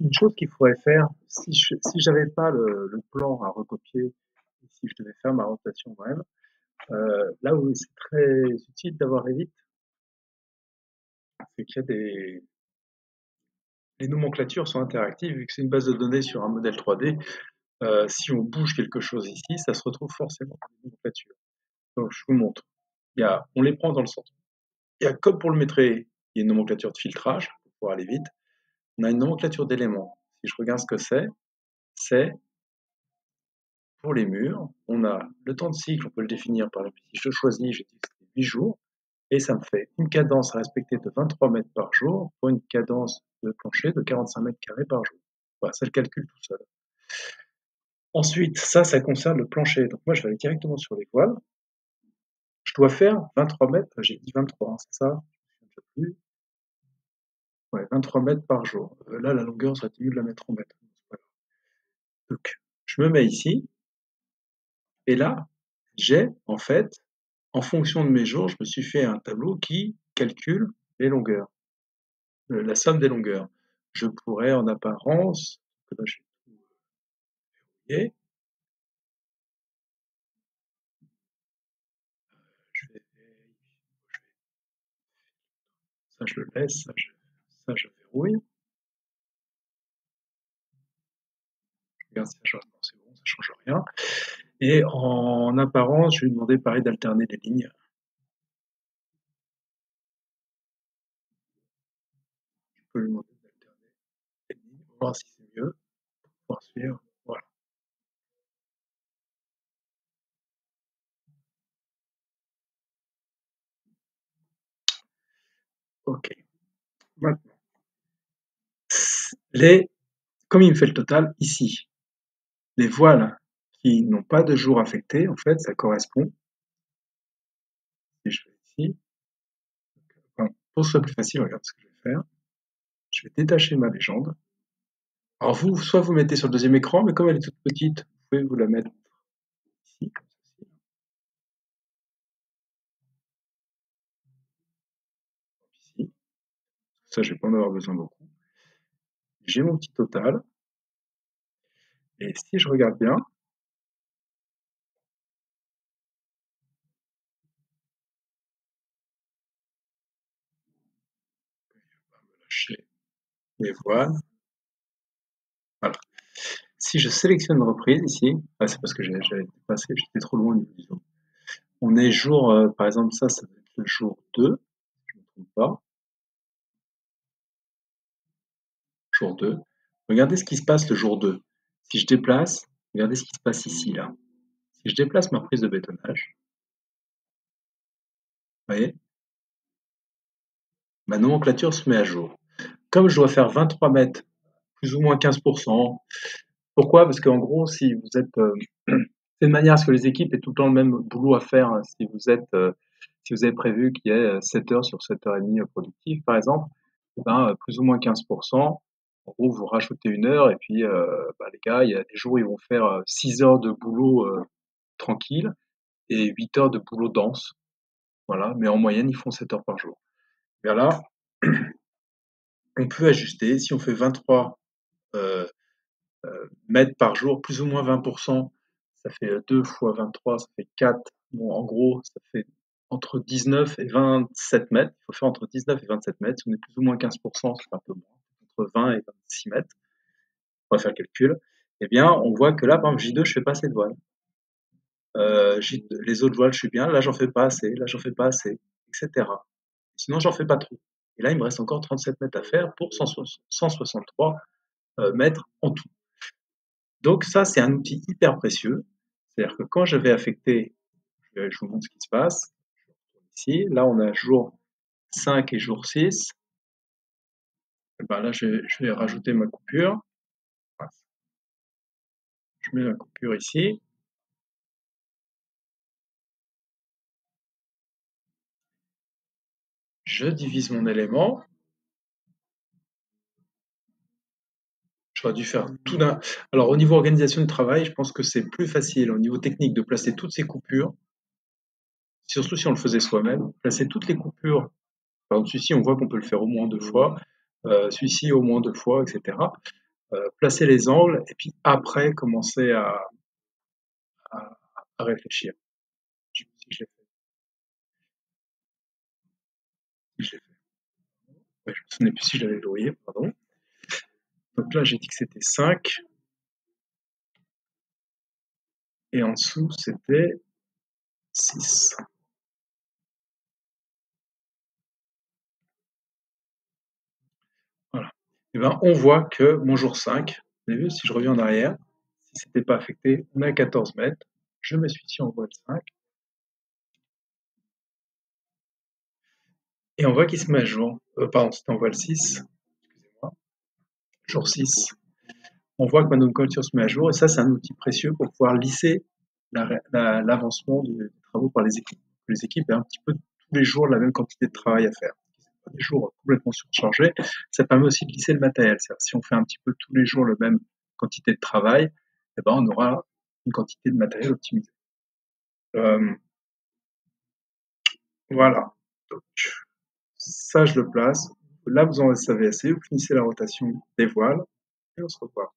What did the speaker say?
Une chose qu'il faudrait faire, si j'avais pas le plan à recopier, et si je devais faire ma rotation moi-même, là où c'est très utile d'avoir Revit, c'est qu'il y a les nomenclatures sont interactives, vu que c'est une base de données sur un modèle 3D. Si on bouge quelque chose ici, ça se retrouve forcément dans les nomenclatures. Donc je vous montre. On les prend dans le centre. Il y a comme pour le métrer, il y a une nomenclature de filtrage pour aller vite. On a une nomenclature d'éléments. Si je regarde ce que c'est pour les murs. On a le temps de cycle, on peut le définir par exemple. Si je choisis, j'ai dit que c'était 8 jours, et ça me fait une cadence à respecter de 23 mètres par jour pour une cadence de plancher de 45 mètres carrés par jour. Voilà, ça le calcule tout seul. Ensuite, ça concerne le plancher. Donc moi, je vais aller directement sur les voiles. Je dois faire 23 mètres, j'ai dit 23, hein, c'est ça? Je ne sais plus. Ouais, 23 mètres par jour. Là, la longueur serait mieux de la mettre en mètres. Donc, je me mets ici, et là, j'ai en fait, en fonction de mes jours, je me suis fait un tableau qui calcule les longueurs, la somme des longueurs. Je pourrais en apparence, là j'ai tout verrouillé, je vais, ça je le laisse, ça je verrouille. Regarde si ça change, non c'est bon, ça change rien. Et en apparence, je vais lui demander pareil d'alterner les lignes. Je peux lui demander d'alterner les lignes, on va voir si c'est mieux, pour pouvoir suivre. Voilà. Ok. Maintenant, comme il me fait le total, ici, les voiles qui n'ont pas de jour affecté, en fait, ça correspond. Si je fais ici, enfin, pour que ce soit plus facile, regarde ce que je vais faire. Je vais détacher ma légende. Alors vous, soit vous mettez sur le deuxième écran, mais comme elle est toute petite, vous pouvez vous la mettre ici, comme ceci. Ici. Ça, je vais pas en avoir besoin beaucoup. J'ai mon petit total. Et si je regarde bien, je vais me lâcher les voiles. Voilà. Si je sélectionne reprise ici, c'est parce que j'avais dépassé, j'étais trop loin au niveau du zoom. On est jour, par exemple, ça va être le jour 2, je ne me trompe pas. Jour 2. Regardez ce qui se passe le jour 2. Si je déplace, regardez ce qui se passe ici, là. Si je déplace ma prise de bétonnage, vous voyez, ma nomenclature se met à jour. Comme je dois faire 23 mètres, plus ou moins 15%, pourquoi? Parce qu'en gros, si vous êtes... c'est de manière à ce que les équipes aient tout le temps le même boulot à faire. Si vous avez prévu qu'il y ait 7 heures sur 7h30 productives, par exemple, plus ou moins 15%. En gros, vous rajoutez une heure et puis les gars, il y a des jours où ils vont faire 6 heures de boulot tranquille et 8 heures de boulot dense. Voilà, mais en moyenne, ils font 7 heures par jour. Vers là, on peut ajuster. Si on fait 23 euh, mètres par jour, plus ou moins 20%, ça fait 2 fois 23, ça fait 4. Bon, en gros, ça fait entre 19 et 27 mètres. Il faut faire entre 19 et 27 mètres. Si on est plus ou moins 15%, c'est un peu moins. Entre 20 et 26 mètres. On va faire le calcul. Eh bien, on voit que là, par exemple, J2, je fais pas assez de voiles. Les autres voiles, je suis bien. Là, j'en fais pas assez. Là, j'en fais pas assez, etc. Sinon, j'en fais pas trop. Et là, il me reste encore 37 mètres à faire pour 163 mètres en tout. Donc ça, c'est un outil hyper précieux. C'est-à-dire que quand je vais affecter, je vous montre ce qui se passe. Ici, là, on a jour 5 et jour 6. Et là, je vais rajouter ma coupure. Je mets la coupure ici. Je divise mon élément. J'aurais dû faire tout d'un. Alors, au niveau organisation du travail, je pense que c'est plus facile au niveau technique de placer toutes ces coupures, surtout si on le faisait soi-même. Placer toutes les coupures. Par exemple, celui-ci, on voit qu'on peut le faire au moins 2 fois. Celui-ci, au moins 2 fois, etc. placer les angles et puis après commencer à, à réfléchir. Je sais pas si je l'ai fait. Si je l'ai fait. Ouais, je me souvenais plus si je l'avais verrouillé, pardon. Donc là, j'ai dit que c'était 5 et en dessous, c'était 6. Voilà. Et ben, on voit que mon jour 5, vous avez vu, si je reviens en arrière, si c'était pas affecté, on est à 14 mètres. Je me suis ici en voile 5 et on voit qu'il se met à jour. Pardon, c'était en voile 6, excusez-moi, jour 6. On voit que ma nomenclature se met à jour et ça, c'est un outil précieux pour pouvoir lisser l'avancement des travaux par les équipes. Les équipes aient un petit peu tous les jours la même quantité de travail à faire. Pas des jours complètement surchargés. Ça permet aussi de lisser le matériel. C'est-à-dire, si on fait un petit peu tous les jours la même quantité de travail, eh ben, on aura une quantité de matériel optimisée. Euh, voilà. Donc, ça, je le place. Là, vous en savez assez. Vous finissez la rotation des voiles et on se revoit.